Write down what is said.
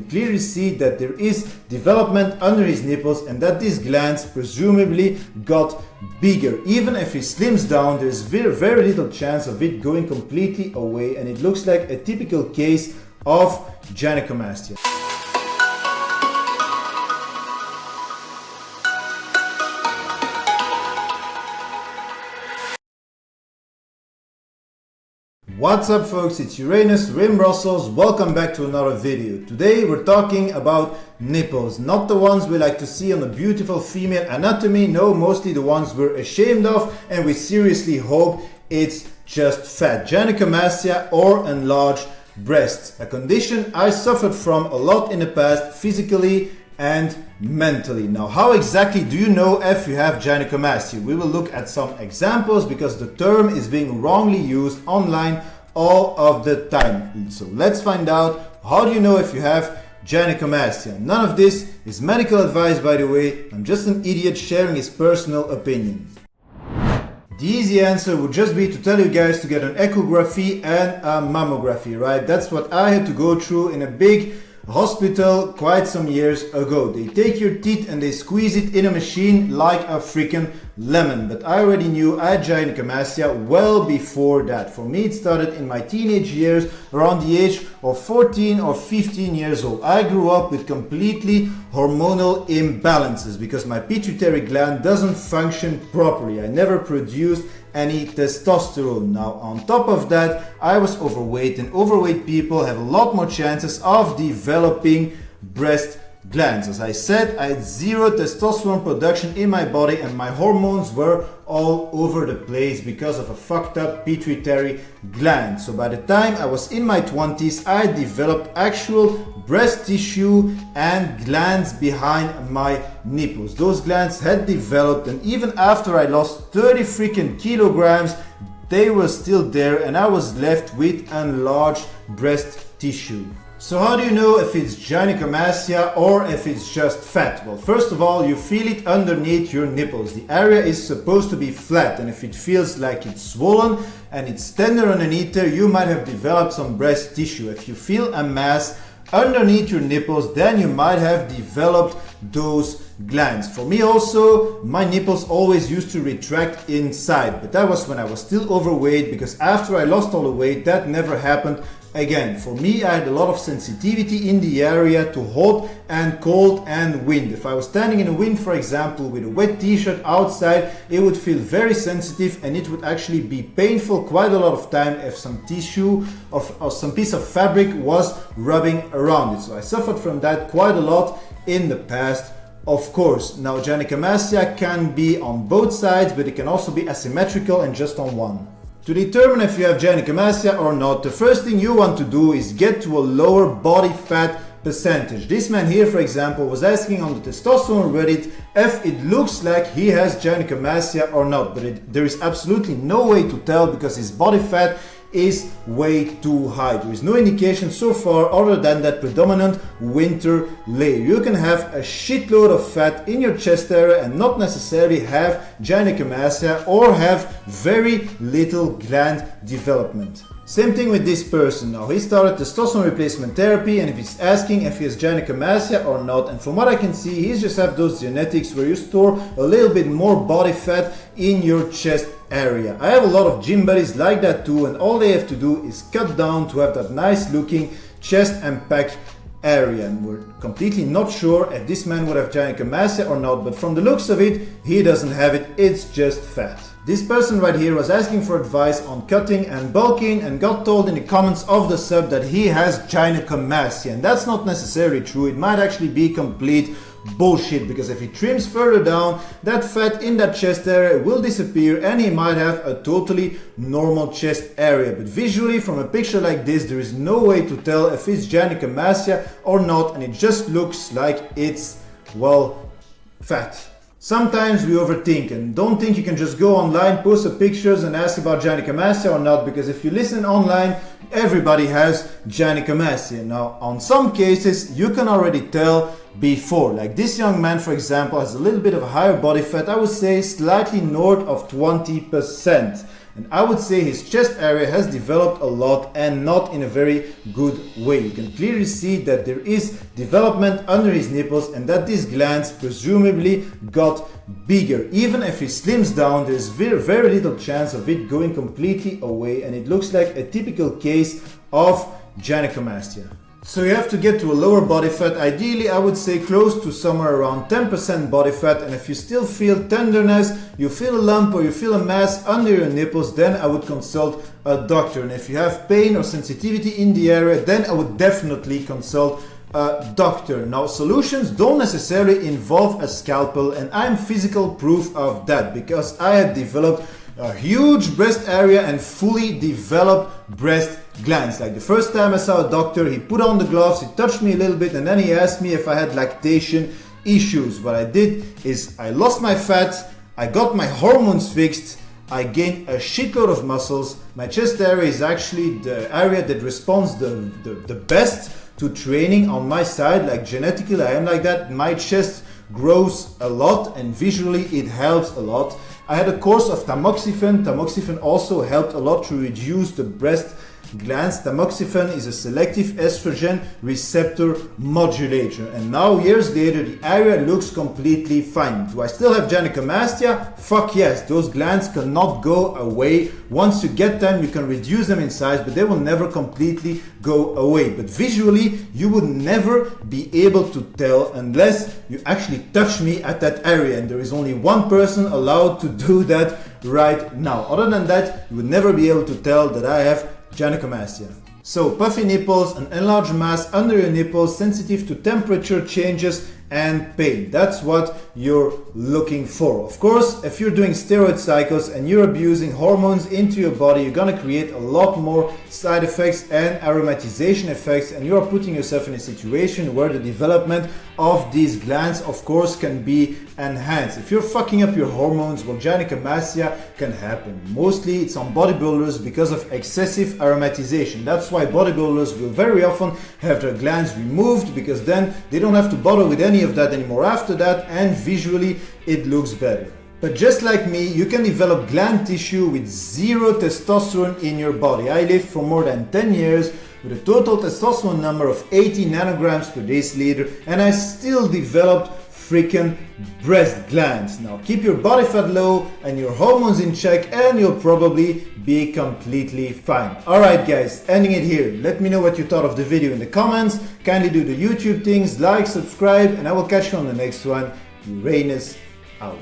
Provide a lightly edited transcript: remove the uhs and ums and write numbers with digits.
can clearly see that there is development under his nipples and that these glands presumably got bigger. Even if he slims down, there is very little chance of it going completely away, and it looks like a typical case of gynecomastia. What's up folks, it's Uranus, Rim Brussels, welcome back to another video. Today we're talking about nipples, not the ones we like to see on a beautiful female anatomy, no, mostly the ones we're ashamed of and we seriously hope it's just fat. Gynecomastia or enlarged breasts, a condition I suffered from a lot in the past, physically and mentally. Now, how exactly do you know if you have gynecomastia? We will look at some examples because the term is being wrongly used online all of the time. So let's find out, how do you know if you have gynecomastia? None of this is medical advice, by the way. I'm just an idiot sharing his personal opinion. The easy answer would just be to tell you guys to get an echography and a mammography, right? That's what I had to go through in a big hospital quite some years ago. They take your teeth and they squeeze it in a machine like a freaking lemon. But I already knew I had gynecomastia well before that. For me, it started in my teenage years, around the age of 14 or 15 years old. I grew up with completely hormonal imbalances because my pituitary gland doesn't function properly. I never produced any testosterone. Now, on top of that, I was overweight, and overweight people have a lot more chances of developing breast glands. As I said, I had zero testosterone production in my body and my hormones were all over the place because of a fucked up pituitary gland. So by the time I was in my 20s, I developed actual breast tissue and glands behind my nipples. Those glands had developed, and even after I lost 30 freaking kilograms, they were still there and I was left with enlarged breast tissue. So how do you know if it's gynecomastia or if it's just fat? Well, first of all, you feel it underneath your nipples. The area is supposed to be flat, and if it feels like it's swollen and it's tender underneath there, you might have developed some breast tissue. If you feel a mass underneath your nipples, then you might have developed those glands. For me also, my nipples always used to retract inside, but that was when I was still overweight, because after I lost all the weight, that never happened again. For me, I had a lot of sensitivity in the area to hot and cold and wind. If I was standing in the wind, for example, with a wet t-shirt outside, it would feel very sensitive and it would actually be painful quite a lot of time if some tissue or some piece of fabric was rubbing around it. So I suffered from that quite a lot in the past, of course. Now, gynecomastia can be on both sides, but it can also be asymmetrical and just on one. To determine if you have gynecomastia or not, the first thing you want to do is get to a lower body fat percentage. This man here, for example, was asking on the testosterone Reddit if it looks like he has gynecomastia or not, but there is absolutely no way to tell because his body fat is way too high. There is no indication so far other than that predominant winter layer. You can have a shitload of fat in your chest area and not necessarily have gynecomastia or have very little gland development. Same thing with this person. Now, he started testosterone replacement therapy and if he's asking if he has gynecomastia or not, and from what I can see, he just have those genetics where you store a little bit more body fat in your chest area. I have a lot of gym buddies like that too, and all they have to do is cut down to have that nice looking chest and pec area, and we're completely not sure if this man would have gynecomastia or not, but from the looks of it, he doesn't have it, it's just fat. This person right here was asking for advice on cutting and bulking and got told in the comments of the sub that he has gynecomastia, and that's not necessarily true. It might actually be complete bullshit, because if he trims further down, that fat in that chest area will disappear and he might have a totally normal chest area. But visually, from a picture like this, there is no way to tell if it's gynecomastia or not, and it just looks like it's, well, fat. Sometimes we overthink and don't think you can just go online, post some pictures and ask about gynecomastia or not, because if you listen online, everybody has gynecomastia. Now, on some cases, you can already tell before. Like this young man, for example, has a little bit of a higher body fat, I would say slightly north of 20%. and I would say his chest area has developed a lot and not in a very good way. You can clearly see that there is development under his nipples and that these glands presumably got bigger. Even if he slims down, there's very little chance of it going completely away, and it looks like a typical case of gynecomastia. So you have to get to a lower body fat, ideally I would say close to somewhere around 10% body fat, and if you still feel tenderness, you feel a lump or you feel a mass under your nipples, then I would consult a doctor. And if you have pain or sensitivity in the area, then I would definitely consult a doctor. Now, solutions don't necessarily involve a scalpel, and I'm physical proof of that because I had developed a huge breast area and fully developed breast glands. Like the first time I saw a doctor, he put on the gloves, he touched me a little bit, and then he asked me if I had lactation issues. What I did is I lost my fat, I got my hormones fixed, I gained a shitload of muscles. My chest area is actually the area that responds the best to training on my side. Like genetically I am like that. My chest grows a lot and visually it helps a lot. I had a course of tamoxifen. Tamoxifen also helped a lot to reduce the breast glands. Tamoxifen is a selective estrogen receptor modulator, and now years later the area looks completely fine. Do I still have gynecomastia? Fuck yes, those glands cannot go away. Once you get them, you can reduce them in size, but they will never completely go away. But visually you would never be able to tell unless you actually touch me at that area, and there is only one person allowed to do that right now. Other than that, you would never be able to tell that I have gynecomastia. So puffy nipples, an enlarged mass under your nipples, sensitive to temperature changes and pain. That's what you're looking for. Of course, if you're doing steroid cycles and you're abusing hormones into your body, you're gonna create a lot more side effects and aromatization effects, and you're putting yourself in a situation where the development of these glands, of course, can be enhanced. If you're fucking up your hormones, well, gynecomastia can happen. Mostly it's on bodybuilders because of excessive aromatization. That's why bodybuilders will very often have their glands removed, because then they don't have to bother with any of that anymore after that, and visually it looks better. But just like me, you can develop gland tissue with zero testosterone in your body. I lived for more than 10 years with a total testosterone number of 80 nanograms per deciliter, and I still developed freaking breast glands. Now keep your body fat low and your hormones in check, and you'll probably be completely fine. Alright guys, ending it here. Let me know what you thought of the video in the comments. Kindly do the YouTube things, like, subscribe, and I will catch you on the next one. Uranus out.